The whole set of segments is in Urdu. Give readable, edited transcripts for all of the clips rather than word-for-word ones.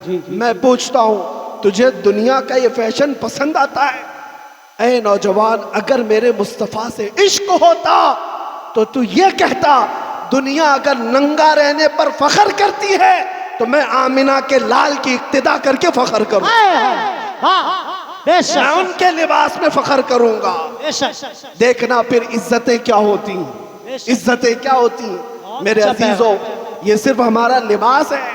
میں پوچھتا ہوں تجھے دنیا کا یہ فیشن پسند آتا ہے؟ اے نوجوان، اگر میرے مصطفیٰ سے عشق ہوتا تو تو یہ کہتا دنیا اگر ننگا رہنے پر فخر کرتی ہے تو میں آمنہ کے لال کی اقتدا کر کے فخر کروں، میں ان کے لباس میں فخر کروں گا۔ دیکھنا پھر عزتیں کیا ہوتی ہیں، عزتیں کیا ہوتی ہیں میرے عزیزوں۔ یہ صرف ہمارا لباس ہے،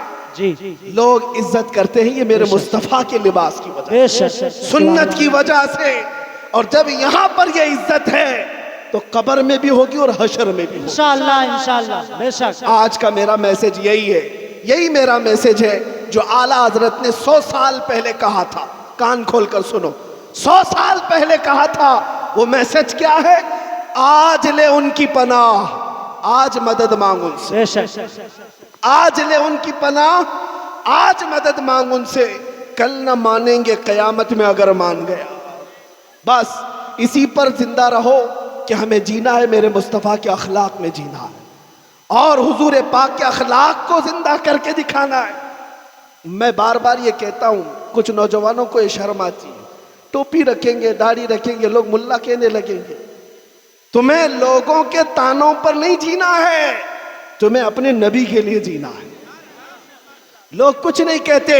لوگ عزت کرتے ہیں یہ میرے مصطفیٰ کے لباس کی وجہ سے، سنت کی وجہ سے۔ اور جب یہاں پر یہ عزت ہے تو قبر میں بھی ہوگی اور حشر میں بھی ہوگی انشاءاللہ بے شک۔ آج کا میرا میسج یہی ہے، یہی میرا میسج ہے جو اعلیٰ حضرت نے 100 سال پہلے کہا تھا۔ کان کھول کر سنو، 100 سال پہلے کہا تھا، وہ میسج کیا ہے؟ آج لے ان کی پناہ، آج مدد مانگ ان سے، آج لے ان کی پناہ، آج مدد مانگ ان سے، کل نہ مانیں گے قیامت میں اگر مان گیا۔ بس اسی پر زندہ رہو کہ ہمیں جینا ہے میرے مصطفیٰ کے اخلاق میں جینا ہے اور حضور پاک کے اخلاق کو زندہ کر کے دکھانا ہے۔ میں بار بار یہ کہتا ہوں، کچھ نوجوانوں کو یہ شرم آتی ہے، ٹوپی رکھیں گے، داڑھی رکھیں گے، لوگ ملا کہنے لگیں گے۔ تمہیں لوگوں کے تانوں پر نہیں جینا ہے، تمہیں اپنے نبی کے لیے جینا ہے۔ لوگ کچھ نہیں کہتے۔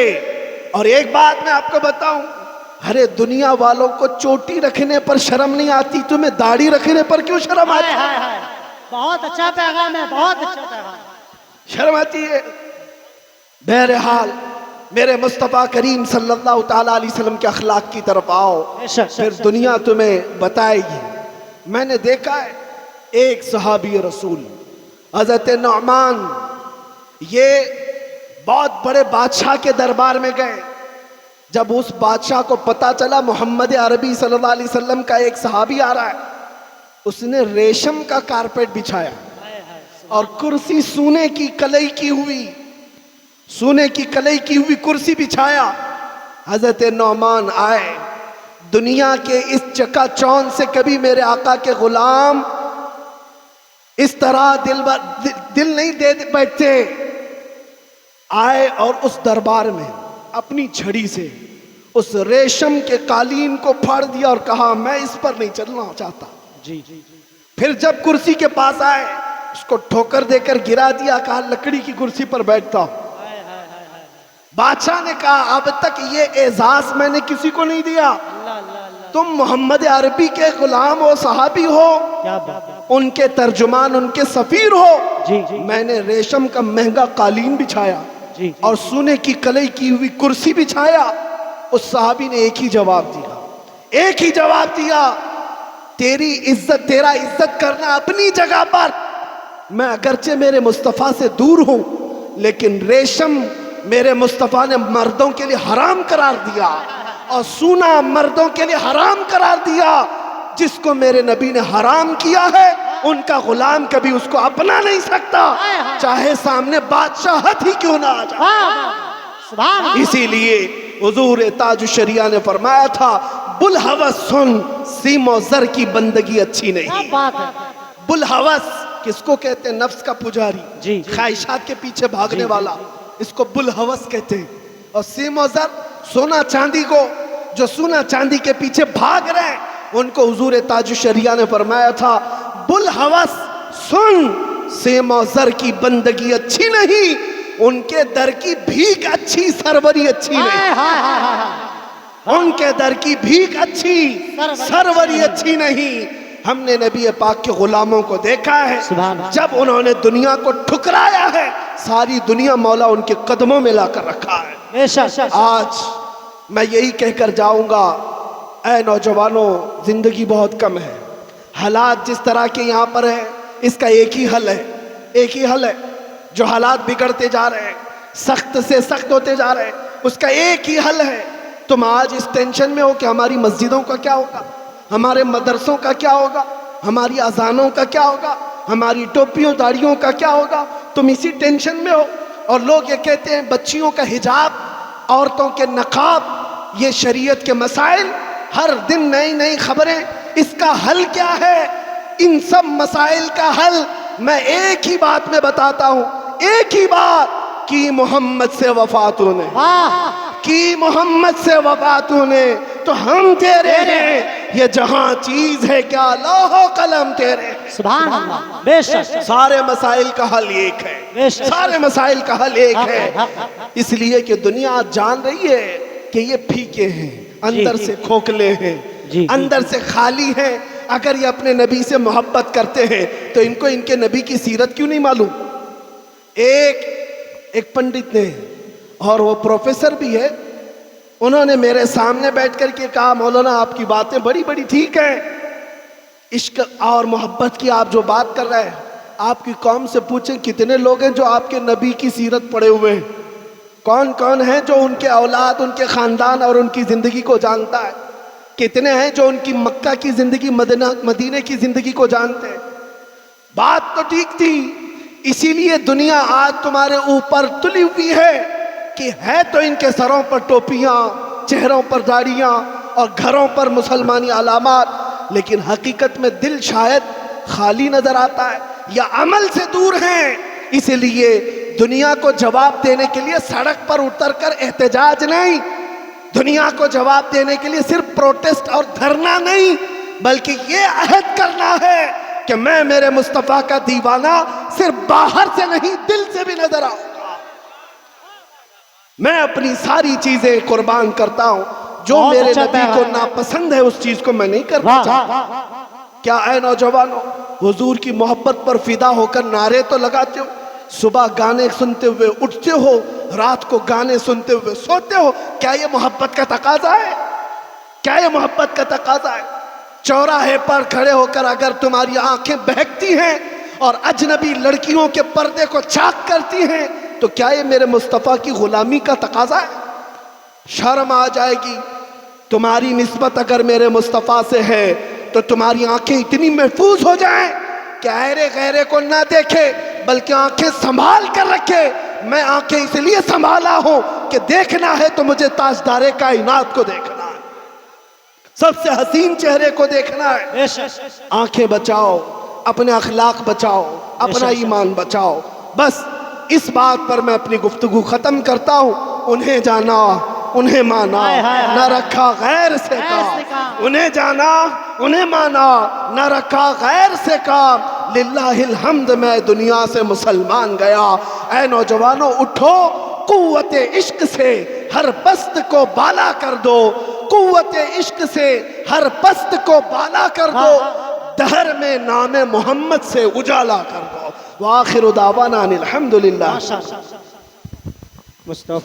اور ایک بات میں آپ کو بتاؤں، ارے دنیا والوں کو چوٹی رکھنے پر شرم نہیں آتی، تمہیں داڑھی رکھنے پر کیوں شرم آتی ہے؟ بہت اچھا پیغام ہے، بہت اچھا پیغام۔ شرم آتی ہے۔ بہرحال میرے مصطفیٰ کریم صلی اللہ تعالیٰ علیہ وسلم کے اخلاق کی طرف آؤ، پھر دنیا تمہیں بتائے گی۔ میں نے دیکھا ہے ایک صحابی رسول حضرت نعمان، یہ بہت بڑے بادشاہ کے دربار میں گئے۔ جب اس بادشاہ کو پتا چلا محمد عربی صلی اللہ علیہ وسلم کا ایک صحابی آ رہا ہے، اس نے ریشم کا کارپیٹ بچھایا اور کرسی سونے کی کلئی کی ہوئی، سونے کی کلئی کی ہوئی کرسی بچھایا۔ حضرت نعمان آئے، دنیا کے اس چکا چوند سے کبھی میرے آقا کے غلام اس طرح دل نہیں دے بیٹھتے۔ آئے اور اس دربار میں اپنی چھڑی سے اس ریشم کے قالین کو پھاڑ دیا اور کہا میں اس پر نہیں چلنا چاہتا۔ پھر جب کرسی کے پاس آئے اس کو ٹھوکر دے کر گرا دیا، کہا لکڑی کی کرسی پر بیٹھتا ہوں۔ بادشاہ نے کہا اب تک یہ اعزاز میں نے کسی کو نہیں دیا، تم محمد عربی کے غلام ہو، صحابی ہو، ان کے ترجمان، ان کے سفیر ہو۔ میں نے ریشم کا مہنگا قالین بچھایا اور سونے کی کلئی کی ہوئی کرسی بچھایا۔ اس صحابی نے ایک ہی جواب دیا، ایک ہی جواب دیا، تیری عزت، تیرا عزت کرنا اپنی جگہ پر، میں اگرچہ میرے مصطفیٰ سے دور ہوں لیکن ریشم میرے مصطفیٰ نے مردوں کے لیے حرام قرار دیا اور سونا مردوں کے لیے حرام قرار دیا۔ جس کو میرے نبی نے حرام کیا ہے ان کا غلام کبھی اس کو اپنا نہیں سکتا، چاہے سامنے بادشاہت ہی کیوں نہ آ جائے۔ اسی لیے حضور تاج الشریعہ نے فرمایا تھا بلحوث سن، سیم و زر کی بندگی اچھی نہیں۔ بلحوث کس کو کہتے ہیں؟ نفس کا پجاری، خواہشات کے پیچھے بھاگنے والا، اس کو بلحوث کہتے ہیں۔ اور سیم و زر، سونا چاندی کو، جو سونا چاندی کے پیچھے بھاگ رہے ہیں ان کو حضور تاج الشریعہ نے فرمایا تھا بلحوث سن، سیم و زر کی بندگی اچھی نہیں، ان کے در کی بھیک اچھی، سروری اچھی نہیں۔ ان کے در کی بھیک اچھی، سروری اچھی نہیں۔ ہم نے نبی پاک کے غلاموں کو دیکھا ہے، جب انہوں نے دنیا کو ٹھکرایا ہے ساری دنیا مولا ان کے قدموں میں لا کر رکھا ہے۔ آج میں یہی کہہ کر جاؤں گا، اے نوجوانوں، زندگی بہت کم ہے، حالات جس طرح کے یہاں پر ہیں اس کا ایک ہی حل ہے، ایک ہی حل ہے۔ جو حالات بگڑتے جا رہے ہیں، سخت سے سخت ہوتے جا رہے ہیں، اس کا ایک ہی حل ہے۔ تم آج اس ٹینشن میں ہو کہ ہماری مسجدوں کا کیا ہوگا، ہمارے مدرسوں کا کیا ہوگا، ہماری اذانوں کا کیا ہوگا، ہماری ٹوپیوں داڑھیوں کا کیا ہوگا، تم اسی ٹینشن میں ہو۔ اور لوگ یہ کہتے ہیں بچیوں کا حجاب، عورتوں کے نقاب، یہ شریعت کے مسائل، ہر دن نئی نئی خبریں۔ اس کا حل کیا ہے؟ ان سب مسائل کا حل میں ایک ہی بات میں بتاتا ہوں، ایک ہی بات، کی محمد سے وفاتوں نے، واہ کی محمد سے وفاتوں نے، تو ہم تیرے ہیں، یہ جہاں چیز ہے کیا لوح و قلم تیرے۔ سبحان اللہ، بے شک سارے مسائل کا حل ایک ہے، بے شک، سارے مسائل کا حل ایک ہے، اس لیے کہ دنیا جان رہی ہے کہ یہ پھیکے ہیں، اندر سے کھوکھلے ہیں، جی اندر سے خالی ہیں۔ اگر یہ اپنے نبی سے محبت کرتے ہیں تو ان کو ان کے نبی کی سیرت کیوں نہیں معلوم؟ ایک پنڈت نے، اور وہ پروفیسر بھی ہے، انہوں نے میرے سامنے بیٹھ کر کے کہا مولانا آپ کی باتیں بڑی بڑی ٹھیک ہیں، عشق اور محبت کی آپ جو بات کر رہے ہیں، آپ کی قوم سے پوچھیں کتنے لوگ ہیں جو آپ کے نبی کی سیرت پڑھے ہوئے ہیں؟ کون کون ہیں جو ان کے اولاد، ان کے خاندان اور ان کی زندگی کو جانتا ہے؟ کتنے ہیں جو ان کی مکہ کی زندگی، مدینے کی زندگی کو جانتے ہیں؟ بات تو ٹھیک تھی، اسی لیے دنیا آج تمہارے اوپر تلی ہوئی ہے کہ ہے تو ان کے سروں پر ٹوپیاں، چہروں پر داڑیاں اور گھروں پر مسلمانی علامات، لیکن حقیقت میں دل شاید خالی نظر آتا ہے یا عمل سے دور ہیں۔ اس لیے دنیا کو جواب دینے کے لیے سڑک پر اتر کر احتجاج نہیں، دنیا کو جواب دینے کے لیے صرف پروٹیسٹ اور دھرنا نہیں، بلکہ یہ عہد کرنا ہے کہ میں میرے مصطفیٰ کا دیوانہ صرف باہر سے نہیں دل سے بھی نظر آؤں گا۔ میں اپنی ساری چیزیں قربان کرتا ہوں، جو بہت میرے اچھا نبی کو پیغام۔ ناپسند ہے اس چیز کو میں نہیں کرنا واہ چاہتا۔ کیا اے نوجوانوں، حضور کی محبت پر فدا ہو کر نعرے تو لگاتے ہو، صبح گانے سنتے ہوئے اٹھتے ہو، رات کو گانے سنتے ہوئے سوتے ہو، کیا یہ محبت کا تقاضا ہے؟ کیا یہ محبت کا تقاضا ہے؟ چوراہے پر کھڑے ہو کر اگر تمہاری آنکھیں بہکتی ہیں اور اجنبی لڑکیوں کے پردے کو چاک کرتی ہیں تو کیا یہ میرے مصطفیٰ کی غلامی کا تقاضا ہے؟ شرم آ جائے گی۔ تمہاری نسبت اگر میرے مصطفیٰ سے ہے تو تمہاری آنکھیں اتنی محفوظ ہو جائیں کہ ایرے غیرے کو نہ دیکھے بلکہ آنکھیں سنبھال کر رکھے۔ میں آنکھیں اس لیے سنبھالا ہوں کہ دیکھنا ہے تو مجھے تاجدار کائنات کو دیکھنا ہے، سب سے حسین چہرے کو دیکھنا ہے۔ بے شک، آنکھیں بچاؤ، اپنے اخلاق بچاؤ، اپنا ایمان بچاؤ۔ بس اس بات پر میں اپنی گفتگو ختم کرتا ہوں۔ انہیں جانا، انہیں مانا، نہ رکھا غیر سے کام۔ انہیں جانا، انہیں مانا، نہ رکھا غیر سے کام۔ للہ الحمد میں دنیا سے مسلمان گیا۔ اے نوجوانوں اٹھو، قوت عشق سے ہر پست کو بالا کر دو، قوت عشق سے ہر پست کو بالا کر دو، دہر میں نام محمد سے اجالا کر دو۔ وآخر دعوانا ان الحمدللہ۔ مصطفیٰ